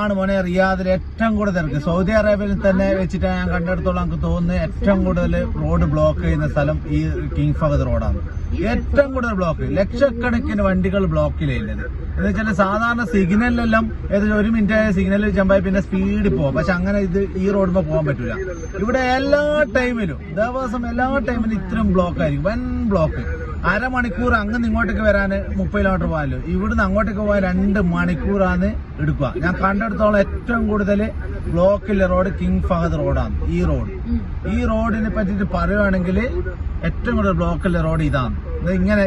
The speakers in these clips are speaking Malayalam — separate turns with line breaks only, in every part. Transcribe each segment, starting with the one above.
ആണ് മോനെ റിയാദിൽ ഏറ്റവും കൂടുതൽ തിരക്ക്. സൗദി അറേബ്യയിൽ തന്നെ വെച്ചിട്ട് ഞാൻ കണ്ടെടുത്തോളം നമുക്ക് തോന്നുന്നത് ഏറ്റവും കൂടുതൽ റോഡ് ബ്ലോക്ക് ചെയ്യുന്ന സ്ഥലം ഈ കിങ് ഫഹദ് റോഡാണ്. ഏറ്റവും കൂടുതൽ ബ്ലോക്ക്, ലക്ഷക്കണക്കിന് വണ്ടികൾ ബ്ലോക്കിലുള്ളത്. എന്ന് വെച്ചാൽ സാധാരണ സിഗ്നലിലെല്ലാം ഏകദേശം 1 മിനിറ്റ് സിഗ്നലിൽ ജമ്പായി പിന്നെ സ്പീഡിൽ പോകും. പക്ഷെ അങ്ങനെ ഇത് ഈ റോഡിൽ പോകാൻ പറ്റൂല. ഇവിടെ എല്ലാ ടൈമിലും ദിവസം എല്ലാ ടൈമിലും ഇത്രയും ബ്ലോക്ക് ആയിരിക്കും, വൻ ബ്ലോക്ക്. അരമണിക്കൂർ അങ്ങ് ഇങ്ങോട്ടേക്ക് വരാൻ 30 കിലോമീറ്റർ പോകാനല്ലോ, ഇവിടുന്ന് അങ്ങോട്ടേക്ക് പോകാൻ 2 മണിക്കൂറാണ് എടുക്കുക. ഞാൻ കണ്ടെടുത്തോളം ഏറ്റവും കൂടുതൽ ബ്ലോക്കിലെ റോഡ് കിങ് ഫഹദ് റോഡാണ്. ഈ റോഡിനെ പറ്റിയിട്ട് പറയുകയാണെങ്കിൽ ഏറ്റവും കൂടുതൽ ബ്ലോക്കിലെ റോഡ് ഇതാണ്. ഇങ്ങനെ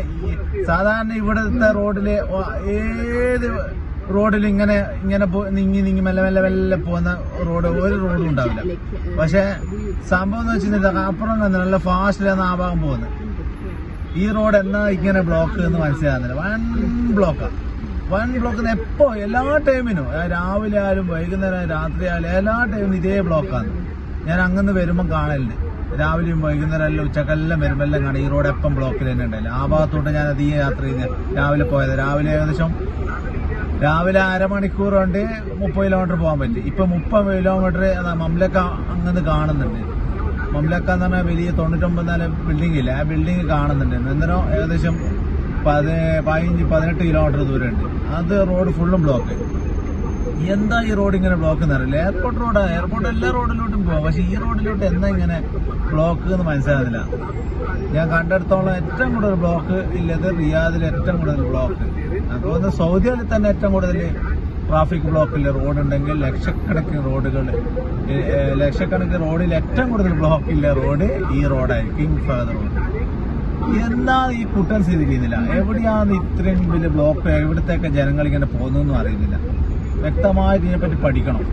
സാധാരണ ഇവിടുത്തെ റോഡില് ഏത് റോഡിൽ ഇങ്ങനെ നീങ്ങി മെല്ലെ പോകുന്ന റോഡ് ഒരു റോഡും ഉണ്ടാവില്ല. പക്ഷെ സംഭവം എന്ന് വെച്ചിട്ടുണ്ടെങ്കിൽ അപ്പുറം നല്ല ഫാസ്റ്റിലാണ് ആ ഭാഗം പോകുന്നത്. ഈ റോഡ് എന്നാ ഇങ്ങനെ ബ്ലോക്ക് എന്ന് മനസ്സിലാകുന്നില്ല. വൻ ബ്ലോക്ക് എപ്പോ എല്ലാ ടൈമിനും, രാവിലെ ആയാലും വൈകുന്നേരം രാത്രി ആയാലും എല്ലാ ടൈമിനും ഇതേ ബ്ലോക്കാണ്. ഞാൻ അങ്ങനെ വരുമ്പം കാണലുണ്ട്. രാവിലെയും വൈകുന്നേരം എല്ലാം ഉച്ചക്കെല്ലാം വരുമ്പെല്ലാം കാണാം ഈ റോഡ് എപ്പം ബ്ലോക്കിൽ തന്നെ ഉണ്ടായില്ല. ആ ഭാഗത്തോട്ട് ഞാൻ അധികം യാത്ര ചെയ്യുന്നത് രാവിലെ പോയത്. രാവിലെ അരമണിക്കൂർ കൊണ്ട് 30 കിലോമീറ്റർ പോകാൻ പറ്റി. ഇപ്പൊ 30 കിലോമീറ്റർ മംലക്ക അങ്ങനെ കാണുന്നുണ്ട്. മംലക്ക എന്ന് പറഞ്ഞാൽ വലിയ 99 നില ബിൽഡിംഗ് ഇല്ല, ആ ബിൽഡിംഗ് കാണുന്നുണ്ട്. എന്തിനോ ഏകദേശം 15-18 കിലോമീറ്റർ ദൂരമുണ്ട്. അത് റോഡ് ഫുള്ളും ബ്ലോക്ക്. എന്താ ഈ റോഡ് ഇങ്ങനെ ബ്ലോക്ക് എന്നറിയില്ല. എയർപോർട്ട് എല്ലാ റോഡിലോട്ടും പോവാം, പക്ഷെ ഈ റോഡിലോട്ട് എന്താ ഇങ്ങനെ ബ്ലോക്ക് എന്ന് മനസ്സിലാകുന്നില്ല. ഞാൻ കണ്ടെടുത്തോളം ഏറ്റവും കൂടുതൽ ബ്ലോക്ക് ഇല്ലത് റിയാദിൽ ഏറ്റവും കൂടുതൽ ബ്ലോക്ക്. അതുപോലെ സൗദിയിൽ തന്നെ ഏറ്റവും കൂടുതൽ ട്രാഫിക് ബ്ലോക്കില്ല റോഡുണ്ടെങ്കിൽ ലക്ഷക്കണക്കിന് റോഡിൽ ഏറ്റവും കൂടുതൽ ബ്ലോക്ക് ഇല്ല റോഡ് ഈ റോഡായി കിങ് ഫഹദ് റോഡ്. എന്നാ ഈ കുട്ടൻ സ്ഥിതിക്കുന്നില്ല. എവിടെയാണ് ഇത്രയും വലിയ ബ്ലോക്ക്, എവിടത്തേക്ക് ജനങ്ങൾ ഇങ്ങനെ പോകുന്നതെന്നും അറിയുന്നില്ല. വ്യക്തമായിട്ട് ഇതിനെപ്പറ്റി പഠിക്കണം.